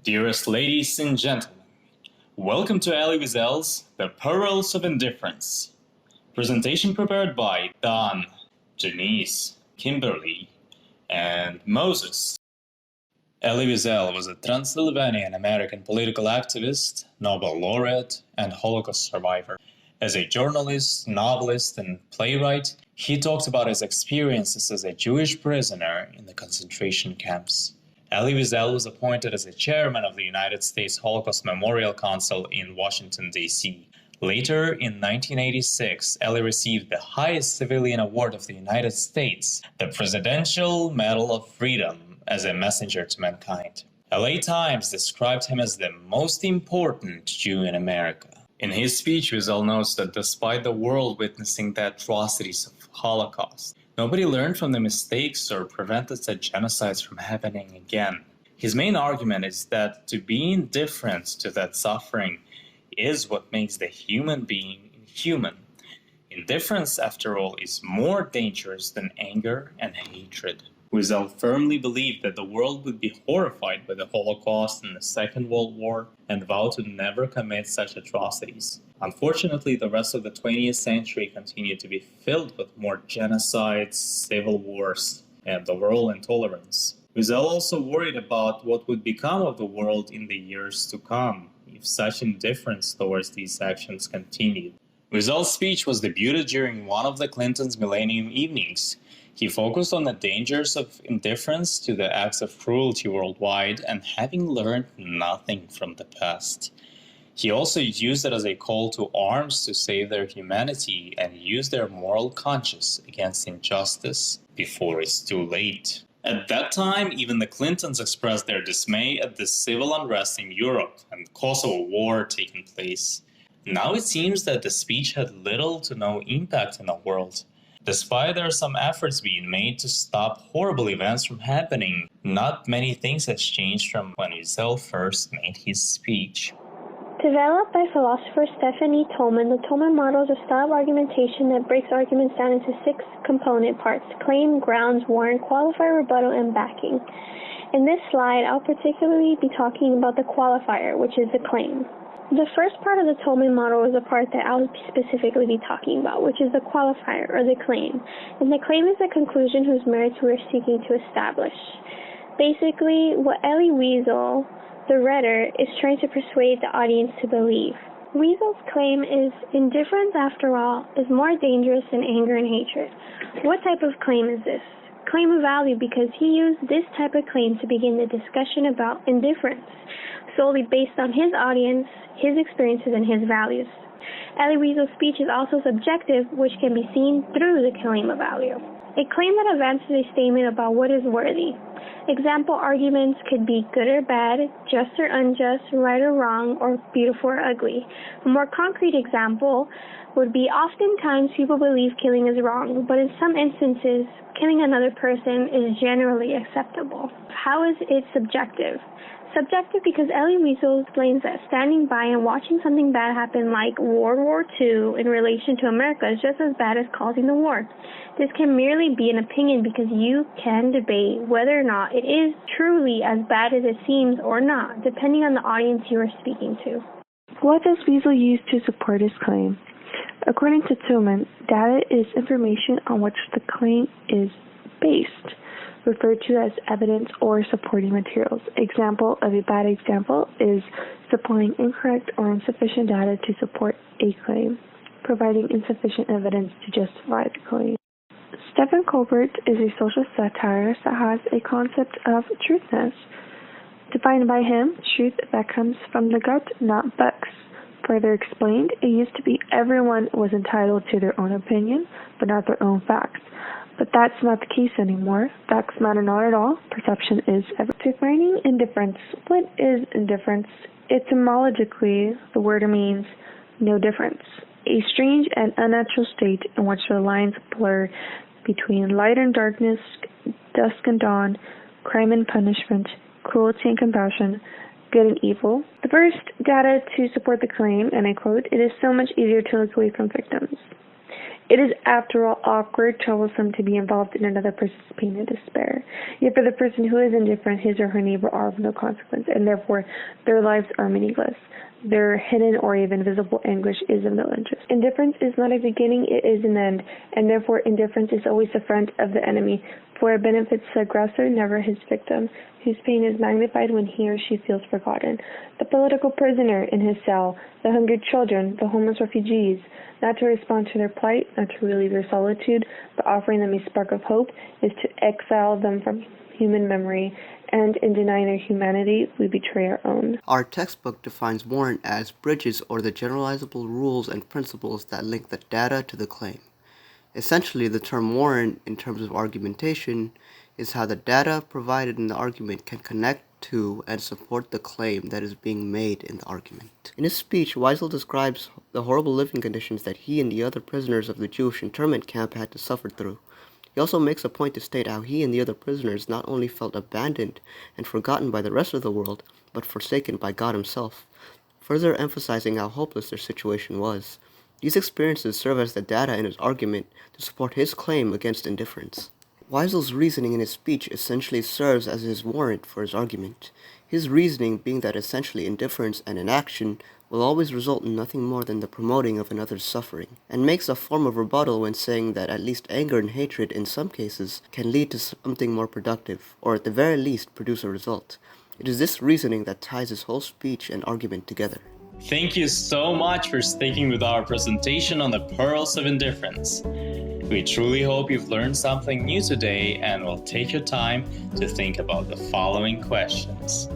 Dearest ladies and gentlemen, welcome to Elie Wiesel's The Perils of Indifference. Presentation prepared by Don, Janice, Kimberly, and Moses. Elie Wiesel was a Transylvanian American political activist, Nobel laureate, and Holocaust survivor. As a journalist, novelist, and playwright, he talked about his experiences as a Jewish prisoner in the concentration camps. Elie Wiesel was appointed as a chairman of the United States Holocaust Memorial Council in Washington, D.C. Later, in 1986, Elie received the highest civilian award of the United States, the Presidential Medal of Freedom, as a messenger to mankind. LA Times described him as the most important Jew in America. In his speech, Wiesel notes that despite the world witnessing the atrocities of Holocaust, nobody learned from the mistakes or prevented such genocides from happening again. His main argument is that to be indifferent to that suffering is what makes the human being human. Indifference, after all, is more dangerous than anger and hatred. Wiesel firmly believed that the world would be horrified by the Holocaust and the Second World War and vowed to never commit such atrocities. Unfortunately, the rest of the 20th century continued to be filled with more genocides, civil wars, and overall intolerance. Wiesel also worried about what would become of the world in the years to come if such indifference towards these actions continued. Wiesel's speech was debuted during one of the Clintons' Millennium Evenings. He focused on the dangers of indifference to the acts of cruelty worldwide and having learned nothing from the past. He also used it as a call to arms to save their humanity and use their moral conscience against injustice before it's too late. At that time, even the Clintons expressed their dismay at the civil unrest in Europe and the Kosovo War taking place. Now it seems that the speech had little to no impact in the world. Despite there are some efforts being made to stop horrible events from happening, not many things has changed from when Wiesel first made his speech. Developed by philosopher Stephen E. Tolman, the Tolman model is a style of argumentation that breaks arguments down into 6 component parts: claim, grounds, warrant, qualifier, rebuttal, and backing. In this slide, I'll particularly be talking about the qualifier, which is the claim. The first part of the Tolman model is the part that I'll specifically be talking about, which is the qualifier, or the claim. And the claim is the conclusion whose merits we are seeking to establish. Basically, what Elie Wiesel, the rhetor, is trying to persuade the audience to believe. Wiesel's claim is, indifference, after all, is more dangerous than anger and hatred. What type of claim is this? Claim of value, because he used this type of claim to begin the discussion about indifference, solely based on his audience, his experiences, and his values. Elie Wiesel's speech is also subjective, which can be seen through the claim of value. A claim that advances a statement about what is worthy. Example arguments could be good or bad, just or unjust, right or wrong, or beautiful or ugly. A more concrete example would be oftentimes people believe killing is wrong, but in some instances, killing another person is generally acceptable. How is it subjective? Subjective because Elie Wiesel explains that standing by and watching something bad happen like World War II in relation to America is just as bad as causing the war. This can merely be an opinion because you can debate whether or not it is truly as bad as it seems or not, depending on the audience you are speaking to. What does Wiesel use to support his claim? According to Tillman, data is information on which the claim is based, referred to as evidence or supporting materials. Example of a bad example is supplying incorrect or insufficient data to support a claim, providing insufficient evidence to justify the claim. Stephen Colbert is a social satirist that has a concept of truthness. Defined by him, truth that comes from the gut, not bucks. Further explained, it used to be everyone was entitled to their own opinion, but not their own facts. But that's not the case anymore. Facts matter not at all. Perception is everything. Defining indifference. What is indifference? Etymologically, the word means no difference. A strange and unnatural state in which the lines blur between light and darkness, dusk and dawn, crime and punishment, cruelty and compassion, good and evil. The first data to support the claim, and I quote, "It is so much easier to look away from victims." It is, after all, awkward, troublesome to be involved in another person's pain and despair. Yet for the person who is indifferent, his or her neighbor are of no consequence, and therefore their lives are meaningless. Their hidden or even visible anguish is of no interest. Indifference is not a beginning, it is an end, and therefore indifference is always the friend of the enemy, for it benefits the aggressor, never his victim, whose pain is magnified when he or she feels forgotten. The political prisoner in his cell, the hungry children, the homeless refugees, not to respond to their plight, not to relieve their solitude, but offering them a spark of hope, is to exile them from human memory, and in denying their humanity, we betray our own. Our textbook defines warrant as bridges or the generalizable rules and principles that link the data to the claim. Essentially, the term warrant, in terms of argumentation, is how the data provided in the argument can connect to and support the claim that is being made in the argument. In his speech, Wiesel describes the horrible living conditions that he and the other prisoners of the Jewish internment camp had to suffer through. He also makes a point to state how he and the other prisoners not only felt abandoned and forgotten by the rest of the world, but forsaken by God himself, further emphasizing how hopeless their situation was. These experiences serve as the data in his argument to support his claim against indifference. Wiesel's reasoning in his speech essentially serves as his warrant for his argument, his reasoning being that essentially indifference and inaction will always result in nothing more than the promoting of another's suffering, and makes a form of rebuttal when saying that at least anger and hatred in some cases can lead to something more productive, or at the very least produce a result. It is this reasoning that ties his whole speech and argument together. Thank you so much for sticking with our presentation on the Perils of Indifference. We truly hope you've learned something new today and will take your time to think about the following questions.